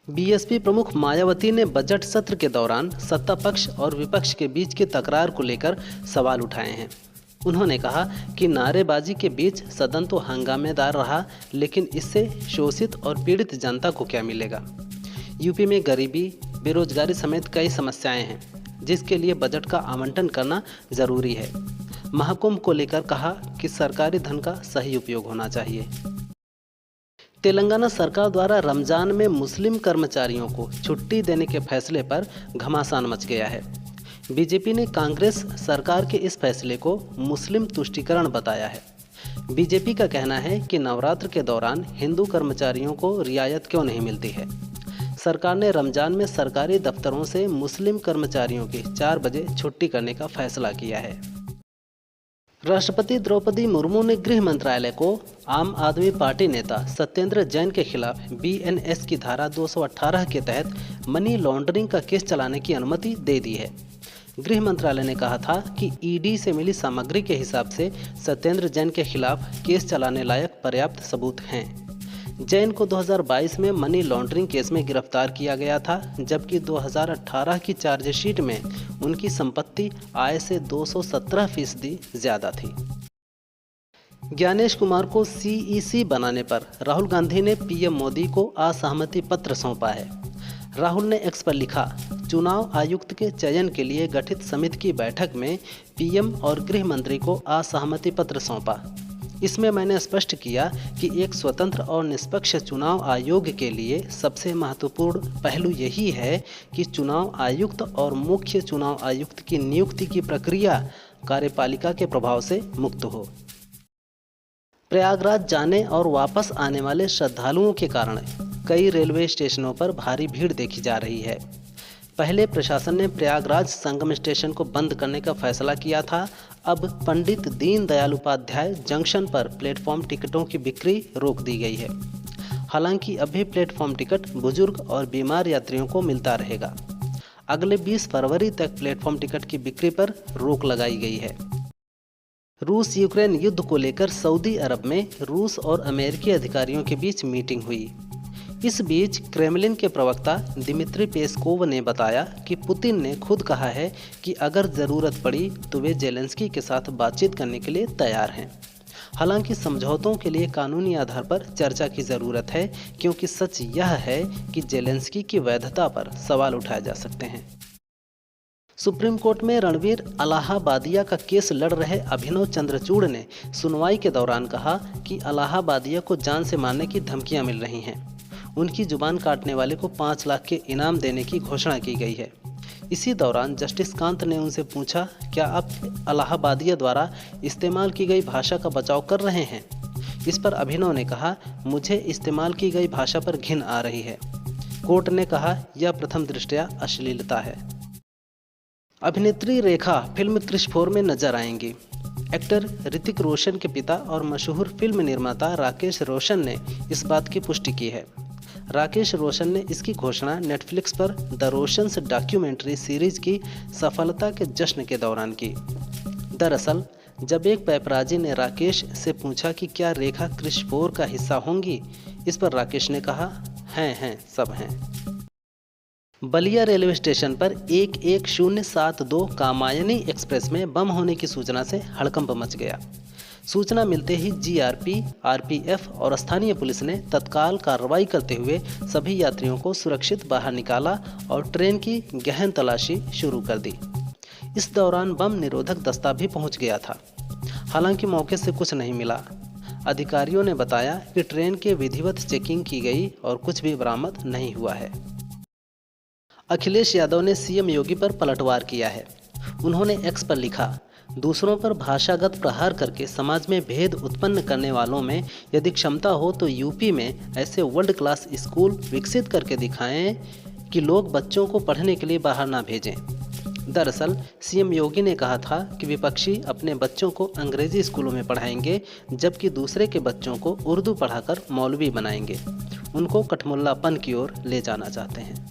BSP प्रमुख मायावती ने budget सत्र के दौरान सत्ता पक्ष और विपक्ष के बीच की तकरार को लेकर सवाल उठाए हैं। उन्होंने कहा कि नारेबाजी के बीच सदन तो हंगामेदार रहा, लेकिन इससे शोषित और पीड़ित जनता को क्या मिलेगा। यूपी में गरीबी, बेरोजगारी समेत कई समस्याएं हैं, जिसके लिए बजट का आवंटन करना जरूरी है। महाकुंभ को लेकर कहा कि सरकारी धन का सही उपयोग होना चाहिए। तेलंगाना सरकार द्वारा रमजान में मुस्लिम कर्मचारियों को छुट्टी देने के फैसले पर घमासान मच गया है। बीजेपी ने कांग्रेस सरकार के इस फैसले को मुस्लिम तुष्टीकरण बताया है। बीजेपी का कहना है कि नवरात्र के दौरान हिंदू कर्मचारियों को रियायत क्यों नहीं मिलती है। सरकार ने रमजान में सरकारी दफ्तरों से मुस्लिम कर्मचारियों की 4 बजे छुट्टी करने का फैसला किया है। राष्ट्रपति द्रौपदी मुर्मू ने गृह मंत्रालय को आम आदमी पार्टी नेता सत्येंद्र जैन के खिलाफ बीएनएस की धारा 218 के तहत मनी लॉन्ड्रिंग का केस चलाने की अनुमति दे दी है। गृह मंत्रालय ने कहा था कि ईडी से मिली सामग्री के हिसाब से सत्येंद्र जैन के खिलाफ केस चलाने लायक पर्याप्त सबूत हैं। जैन को 2022 में मनी लॉन्ड्रिंग केस में गिरफ्तार किया गया था, जबकि 2018 की चार्जशीट में उनकी संपत्ति आय से 217% ज्यादा थी। ज्ञानेश कुमार को सीईसी बनाने पर राहुल गांधी ने पीएम मोदी को असहमति पत्र सौंपा है। राहुल ने एक्स पर लिखा, चुनाव आयुक्त के चयन के लिए गठित समिति की बैठक में पीएम और गृह मंत्री को असहमति पत्र सौंपा। इसमें मैंने स्पष्ट किया कि एक स्वतंत्र और निष्पक्ष चुनाव आयोग के लिए सबसे महत्वपूर्ण पहलू यही है कि चुनाव आयुक्त और मुख्य चुनाव आयुक्त की नियुक्ति की प्रक्रिया कार्यपालिका के प्रभाव से मुक्त हो। प्रयागराज जाने और वापस आने वाले श्रद्धालुओं के कारण कई रेलवे स्टेशनों पर भारी भीड़ देखी जा रही है। पहले प्रशासन ने प्रयागराज संगम स्टेशन को बंद करने का फैसला किया था। अब पंडित दीनदयाल उपाध्याय जंक्शन पर प्लेटफॉर्म टिकटों की बिक्री रोक दी गई है। हालांकि अभी प्लेटफॉर्म टिकट बुजुर्ग और बीमार यात्रियों को मिलता रहेगा। अगले 20 फरवरी तक प्लेटफॉर्म टिकट की बिक्री पर रोक लगाई गई है। रूस यूक्रेन युद्ध को लेकर सऊदी अरब में रूस और अमेरिकी अधिकारियों के बीच मीटिंग हुई। इस बीच क्रेमलिन के प्रवक्ता दिमित्री पेस्कोव ने बताया कि पुतिन ने खुद कहा है कि अगर ज़रूरत पड़ी तो वे जेलेंस्की के साथ बातचीत करने के लिए तैयार हैं। हालांकि समझौतों के लिए कानूनी आधार पर चर्चा की ज़रूरत है, क्योंकि सच यह है कि जेलेंस्की की वैधता पर सवाल उठाए जा सकते हैं। सुप्रीम कोर्ट में रणवीर अलाहाबादिया का केस लड़ रहे अभिनव चंद्रचूड़ ने सुनवाई के दौरान कहा कि अलाहाबादिया को जान से मारने की धमकियां मिल रही हैं। उनकी जुबान काटने वाले को 5 लाख के इनाम देने की घोषणा की गई है। इसी दौरान जस्टिस कांत ने उनसे पूछा, क्या आप अलाहाबादिया द्वारा इस्तेमाल की गई भाषा का बचाव कर रहे हैं। इस पर अभिनव ने कहा, मुझे इस्तेमाल की गई भाषा पर घिन आ रही है। कोर्ट ने कहा, यह प्रथम दृष्टया अश्लीलता है। अभिनेत्री रेखा फिल्म क्रिश 4 में नजर आएंगी। एक्टर ऋतिक रोशन के पिता और मशहूर फिल्म निर्माता राकेश रोशन ने इस बात की पुष्टि की है। राकेश रोशन ने इसकी घोषणा नेटफ्लिक्स पर द रोशंस डॉक्यूमेंट्री सीरीज की सफलता के जश्न के दौरान की। दरअसल जब एक पैपराजी ने राकेश से पूछा कि क्या रेखा क्रिश 4 का हिस्सा होंगी, इस पर राकेश ने कहा, हैं सब हैं। बलिया रेलवे स्टेशन पर 11072 कामायनी एक्सप्रेस में बम होने की सूचना से हड़कंप मच गया। सूचना मिलते ही जीआरपी, आरपीएफ और स्थानीय पुलिस ने तत्काल कार्रवाई करते हुए सभी यात्रियों को सुरक्षित बाहर निकाला और ट्रेन की गहन तलाशी शुरू कर दी। इस दौरान बम निरोधक दस्ता भी पहुंच गया था। हालांकि मौके से कुछ नहीं मिला। अधिकारियों ने बताया कि ट्रेन के विधिवत चेकिंग की गई और कुछ भी बरामद नहीं हुआ है। अखिलेश यादव ने सीएम योगी पर पलटवार किया है। उन्होंने एक्स पर लिखा, दूसरों पर भाषागत प्रहार करके समाज में भेद उत्पन्न करने वालों में यदि क्षमता हो तो यूपी में ऐसे वर्ल्ड क्लास स्कूल विकसित करके दिखाएं कि लोग बच्चों को पढ़ने के लिए बाहर ना भेजें। दरअसल सीएम योगी ने कहा था कि विपक्षी अपने बच्चों को अंग्रेजी स्कूलों में पढ़ाएंगे, जबकि दूसरे के बच्चों को उर्दू पढ़ाकर मौलवी बनाएंगे। उनको कठमुल्लापन की ओर ले जाना चाहते हैं।